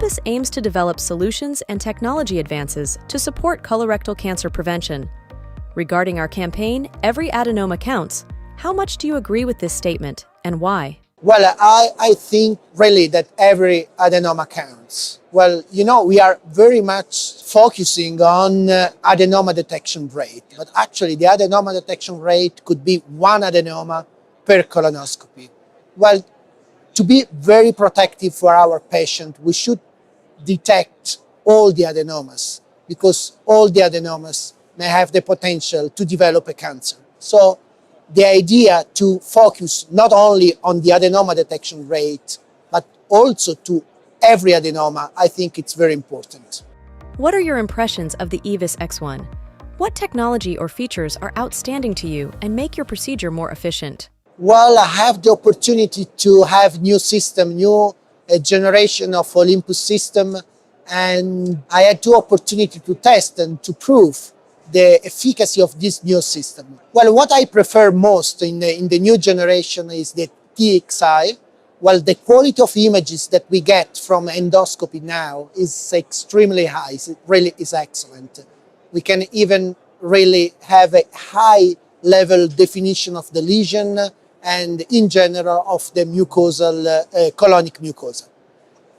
Olympus aims to develop solutions and technology advances to support colorectal cancer prevention. Regarding our campaign, Every Adenoma Counts, how much do you agree with this statement and why? Well, I think really that every adenoma counts. Well, we are very much focusing on adenoma detection rate, but actually the adenoma detection rate could be one adenoma per colonoscopy. Well, to be very protective for our patient, we should detect all the adenomas because all the adenomas may have the potential to develop a cancer. So the idea to focus not only on the adenoma detection rate, but also to every adenoma, I think it's very important. What are your impressions of the EVIS X1? What technology or features are outstanding to you and make your procedure more efficient? Well, I have the opportunity to have new generation of Olympus system, and I had the opportunity to test and to prove the efficacy of this new system. Well, what I prefer most in the new generation is the TXI. Well, the quality of images that we get from endoscopy now is extremely high. It really is excellent. We can even really have a high level definition of the lesion and in general of the mucosal, colonic mucosa.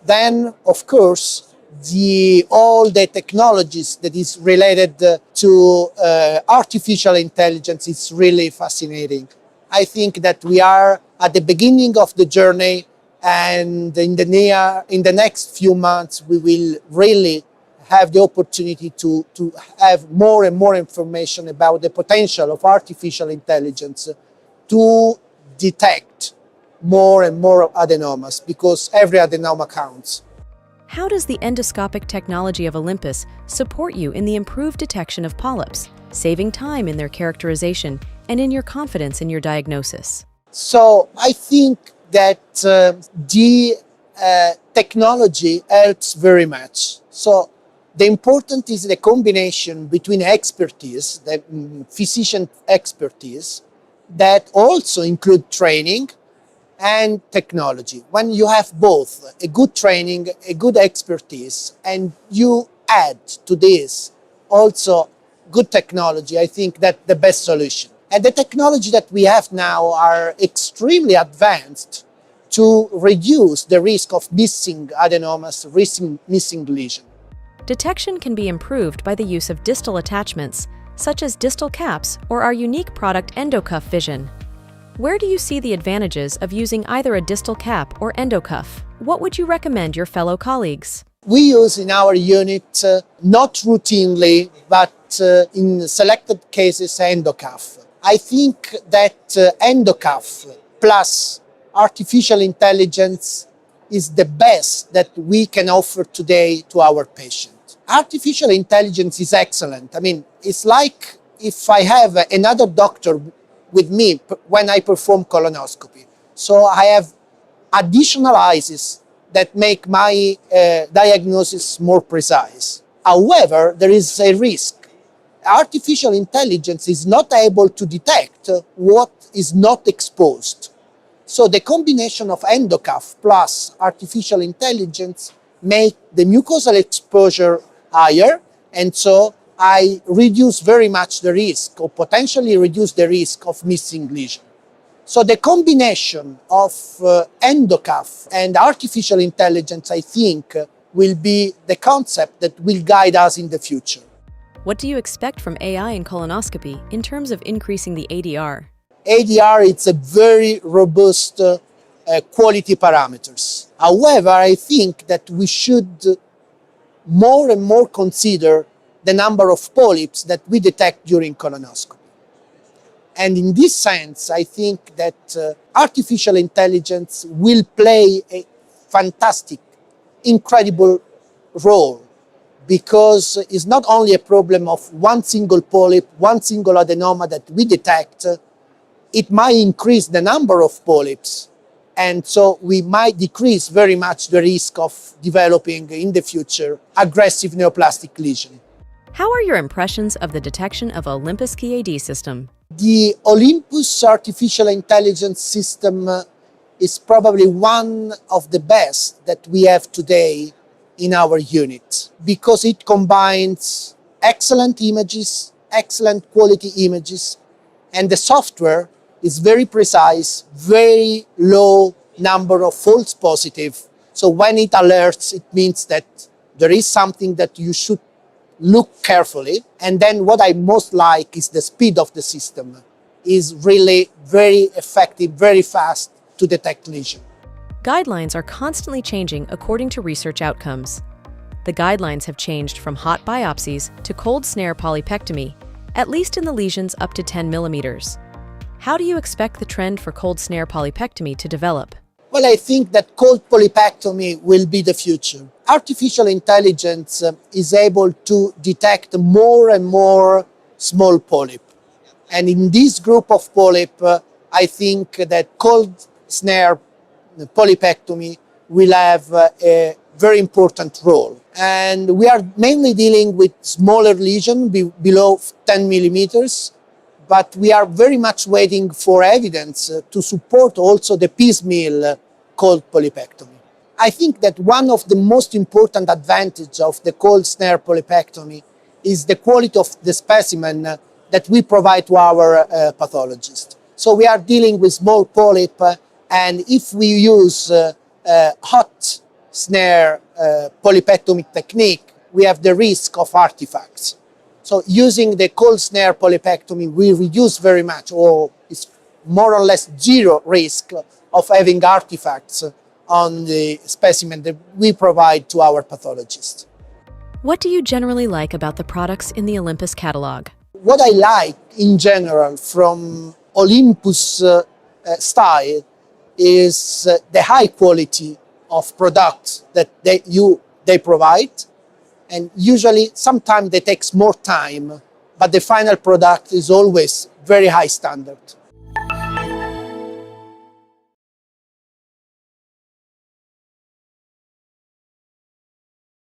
Then, of course, all the technologies that is related to artificial intelligence is really fascinating. I think that we are at the beginning of the journey, and in the next few months, we will really have the opportunity to have more and more information about the potential of artificial intelligence to detect more and more adenomas, because every adenoma counts. How does the endoscopic technology of Olympus support you in the improved detection of polyps, saving time in their characterization and in your confidence in your diagnosis? So I think that the technology helps very much. So the important is the combination between expertise, the physician expertise, that also include training and technology. When you have both a good training, a good expertise, and you add to this also good technology, I think that's the best solution. And the technology that we have now are extremely advanced to reduce the risk of missing adenomas, missing lesion. Detection can be improved by the use of distal attachments, such as distal caps or our unique product ENDOCUFF Vision. Where do you see the advantages of using either a distal cap or ENDOCUFF? What would you recommend your fellow colleagues? We use in our unit, not routinely, but in selected cases, ENDOCUFF. I think that ENDOCUFF plus artificial intelligence is the best that we can offer today to our patient. Artificial intelligence is excellent. I mean, it's like if I have another doctor with me when I perform colonoscopy. So I have additional eyes that make my diagnosis more precise. However, there is a risk. Artificial intelligence is not able to detect what is not exposed. So the combination of ENDOCUFF plus artificial intelligence make the mucosal exposure higher, and so I reduce very much the risk, or potentially reduce the risk of missing lesion. So the combination of ENDOCUFF and artificial intelligence, I think, will be the concept that will guide us in the future. What do you expect from AI in colonoscopy in terms of increasing the ADR? ADR is a very robust quality parameters. However, I think that we should more and more consider the number of polyps that we detect during colonoscopy. And in this sense, I think that artificial intelligence will play a fantastic, incredible role, because it's not only a problem of one single polyp, one single adenoma that we detect, it might increase the number of polyps. And so we might decrease very much the risk of developing in the future aggressive neoplastic lesion. How are your impressions of the detection of Olympus KAD system? The Olympus artificial intelligence system is probably one of the best that we have today in our unit because it combines excellent images, excellent quality images, and the software is very precise, very low number of false positive. So when it alerts, it means that there is something that you should look carefully. And then what I most like is the speed of the system is really very effective, very fast to detect lesion. Guidelines are constantly changing according to research outcomes. The guidelines have changed from hot biopsies to cold snare polypectomy, at least in the lesions up to 10 millimeters. How do you expect the trend for cold snare polypectomy to develop? Well, I think that cold polypectomy will be the future. Artificial intelligence is able to detect more and more small polyp. And in this group of polyp, I think that cold snare polypectomy will have a very important role. And we are mainly dealing with smaller lesions below 10 millimeters, but we are very much waiting for evidence to support also the piecemeal cold polypectomy. I think that one of the most important advantages of the cold snare polypectomy is the quality of the specimen that we provide to our pathologist. So we are dealing with small polyp, and if we use hot snare polypectomy technique, we have the risk of artifacts. So using the cold snare polypectomy, we reduce very much, or it's more or less zero risk of having artifacts on the specimen that we provide to our pathologist. What do you generally like about the products in the Olympus catalog? What I like in general from Olympus style is the high quality of products that they provide. And usually, sometimes it takes more time, but the final product is always very high standard.